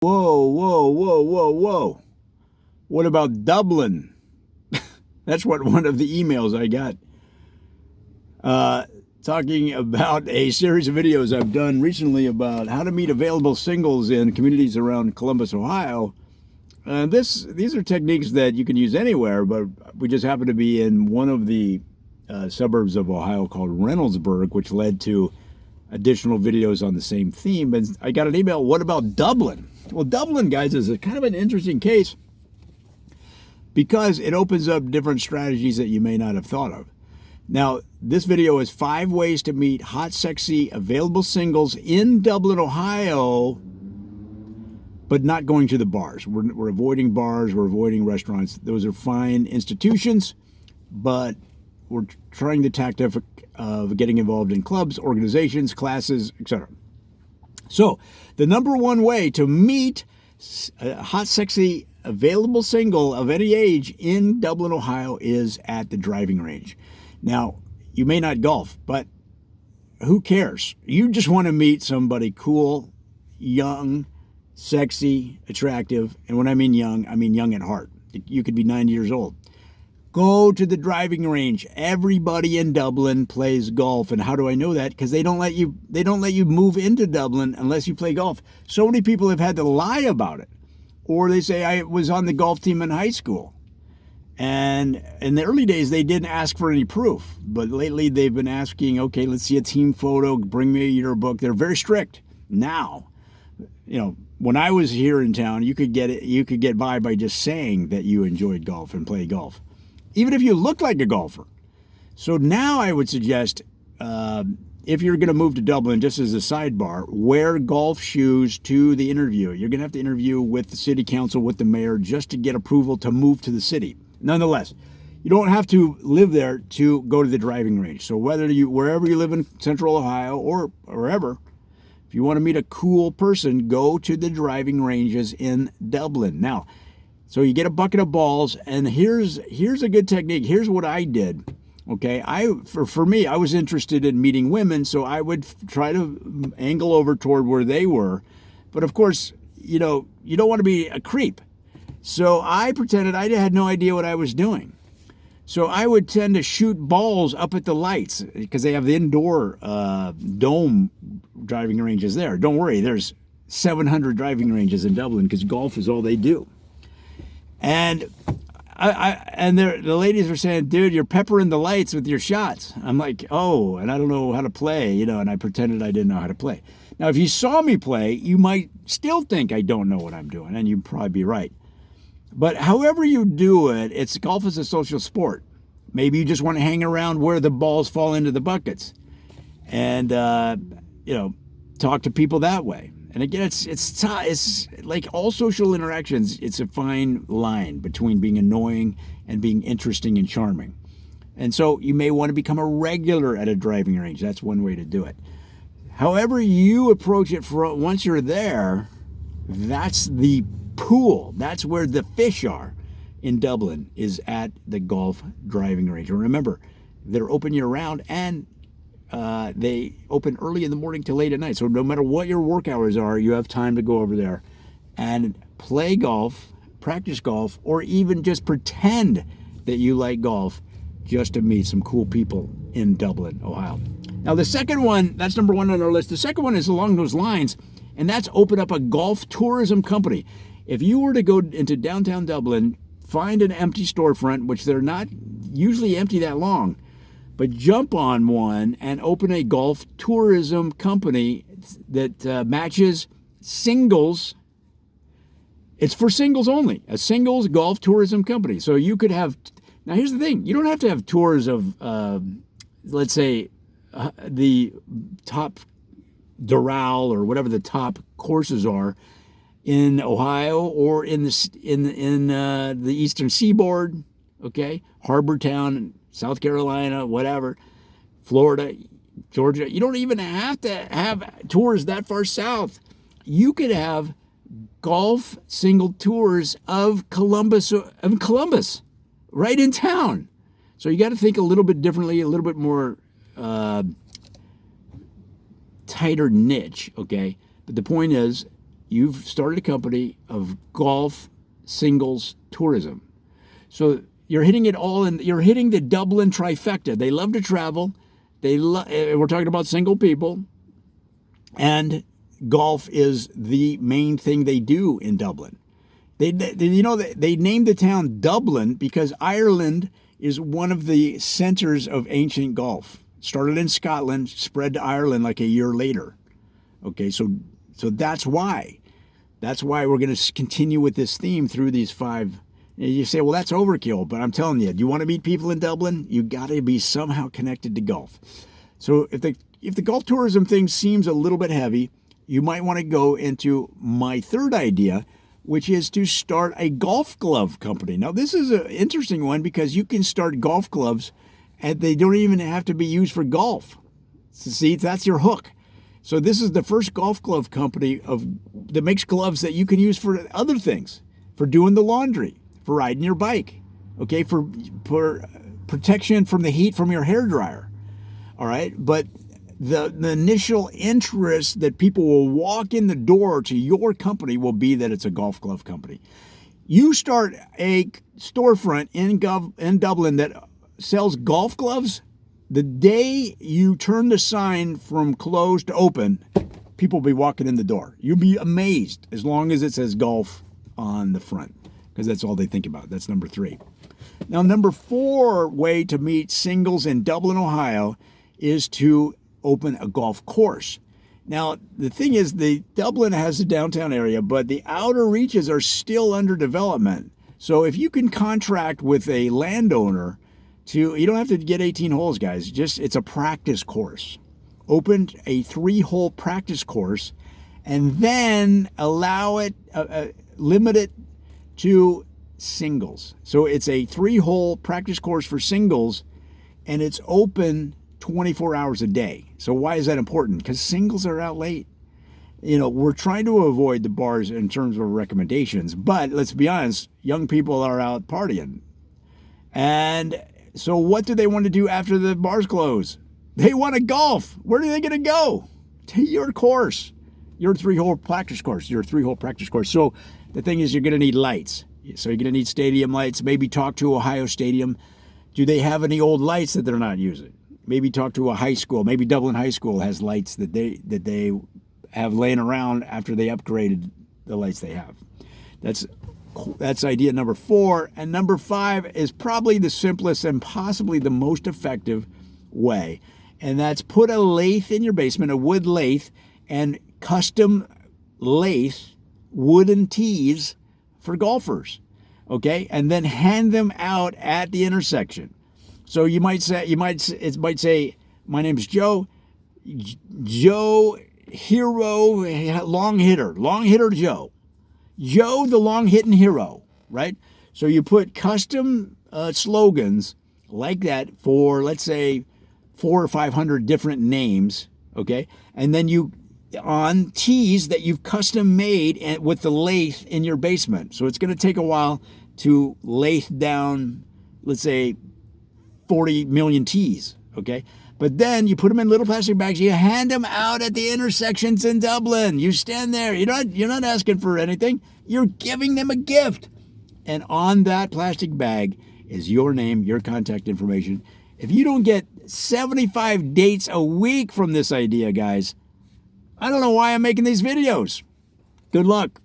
Whoa, whoa, whoa, whoa, whoa. What about Dublin? That's what one of the emails I got. Talking about a series of videos I've done recently about how to meet available singles in communities around Columbus, Ohio. These are techniques that you can use anywhere, but we just happen to be in one of the suburbs of Ohio called Reynoldsburg, which led to additional videos on the same theme. And I got an email, what about Dublin? Well, Dublin, guys, is a kind of an interesting case because it opens up different strategies that you may not have thought of. Now, this video is 5 ways to meet hot, sexy, available singles in Dublin, Ohio, but not going to the bars. We're avoiding bars, we're avoiding restaurants. Those are fine institutions, but we're trying the tactic of getting involved in clubs, organizations, classes, etc. So, the number one way to meet a hot, sexy, available single of any age in Dublin, Ohio is at the driving range. Now, you may not golf, but who cares? You just want to meet somebody cool, young, sexy, attractive. And when I mean young at heart. You could be 90 years old. Go to the driving range. Everybody in Dublin plays golf. And how do I know that? Because they don't let you move into Dublin unless you play golf. So many people have had to lie about it. Or they say, I was on the golf team in high school. And in the early days, they didn't ask for any proof. But lately, they've been asking, okay, let's see a team photo, bring me a yearbook. They're very strict now. When I was here in town, you could get by just saying that you enjoyed golf and play golf, even if you look like a golfer. So now I would suggest, if you're going to move to Dublin, just as a sidebar, wear golf shoes to the interview. You're going to have to interview with the city council, with the mayor, just to get approval to move to the city. Nonetheless, you don't have to live there to go to the driving range. So wherever you live in Central Ohio or wherever, if you want to meet a cool person, go to the driving ranges in Dublin. Now, so you get a bucket of balls, and here's a good technique. Here's what I did. Okay, for me, I was interested in meeting women, so I would try to angle over toward where they were. But of course, you don't want to be a creep. So I pretended I had no idea what I was doing. So I would tend to shoot balls up at the lights because they have the indoor dome driving ranges there. Don't worry, there's 700 driving ranges in Dublin because golf is all they do. And the ladies were saying, dude, you're peppering the lights with your shots. I'm like, oh, and I don't know how to play, and I pretended I didn't know how to play. Now, if you saw me play, you might still think I don't know what I'm doing, and you'd probably be right. But however you do it, golf is a social sport. Maybe you just want to hang around where the balls fall into the buckets and, talk to people that way. And again, it's like all social interactions. It's a fine line between being annoying and being interesting and charming. And so you may want to become a regular at a driving range. That's one way to do it. However you approach it once you're there, that's the pool. That's where the fish are in Dublin, is at the golf driving range. And remember, they're open year round, and they open early in the morning to late at night. So no matter what your work hours are, you have time to go over there and play golf, practice golf, or even just pretend that you like golf just to meet some cool people in Dublin, Ohio. Now, the second one, that's number one on our list. The second one is along those lines, and that's open up a golf tourism company. If you were to go into downtown Dublin, find an empty storefront, which they're not usually empty that long, but jump on one and open a golf tourism company that matches singles. It's for singles only, a singles golf tourism company. So you could have, now here's the thing, you don't have to have tours of, let's say, the top Doral or whatever the top courses are in Ohio or in the Eastern Seaboard, okay, Harbor Town, South Carolina, whatever, Florida, Georgia. You don't even have to have tours that far south. You could have golf single tours of Columbus, right in town. So you got to think a little bit differently, a little bit more tighter niche, okay? But the point is, you've started a company of golf singles tourism. So you're hitting it all, and you're hitting the Dublin trifecta. They love to travel. We're talking about single people, and golf is the main thing they do in Dublin. They named the town Dublin because Ireland is one of the centers of ancient golf. Started in Scotland, spread to Ireland like a year later. Okay, so that's why. That's why we're going to continue with this theme through these 5. You say, well, that's overkill, but I'm telling you, do you want to meet people in Dublin? You got to be somehow connected to golf. So if the golf tourism thing seems a little bit heavy, you might want to go into my third idea, which is to start a golf glove company. Now, this is an interesting one because you can start golf gloves and they don't even have to be used for golf. So see, that's your hook. So this is the first golf glove company that makes gloves that you can use for other things, for doing the laundry, for riding your bike, okay, for protection from the heat from your hairdryer. All right, but the initial interest that people will walk in the door to your company will be that it's a golf glove company. You start a storefront in Dublin that sells golf gloves. The day you turn the sign from closed to open, people will be walking in the door. You'll be amazed as long as it says golf on the front, because that's all they think about. That's number 3. Now, number 4 way to meet singles in Dublin, Ohio is to open a golf course. Now, the thing is, Dublin has a downtown area, but the outer reaches are still under development. So if you can contract with a landowner you don't have to get 18 holes, guys. It's a practice course. Open a 3-hole practice course and then allow it, limit it to singles. So it's a 3-hole practice course for singles, and it's open 24 hours a day. So why is that important? Because singles are out late. We're trying to avoid the bars in terms of recommendations, but let's be honest, young people are out partying. And so what do they want to do after the bars close? They want to golf. Where are they going to go? To your course, your 3-hole practice course, So the thing is, you're going to need lights. So you're going to need stadium lights. Maybe talk to Ohio Stadium. Do they have any old lights that they're not using? Maybe talk to a high school. Maybe Dublin High School has lights that they have laying around after they upgraded the lights they have. That's idea number 4. And number 5 is probably the simplest and possibly the most effective way. And that's put a lathe in your basement, a wood lathe, and custom lathe wooden tees for golfers. Okay? And then hand them out at the intersection. So it might say, my name's Joe. Joe Hero, long hitter Joe. Joe, the long-hitting hero, right? So you put custom slogans like that for, let's say, 400 or 500 different names, okay? And then on tees that you've custom made with the lathe in your basement. So it's going to take a while to lathe down, let's say, 40 million tees, okay? But then you put them in little plastic bags. You hand them out at the intersections in Dublin. You stand there. You're not asking for anything. You're giving them a gift. And on that plastic bag is your name, your contact information. If you don't get 75 dates a week from this idea, guys, I don't know why I'm making these videos. Good luck.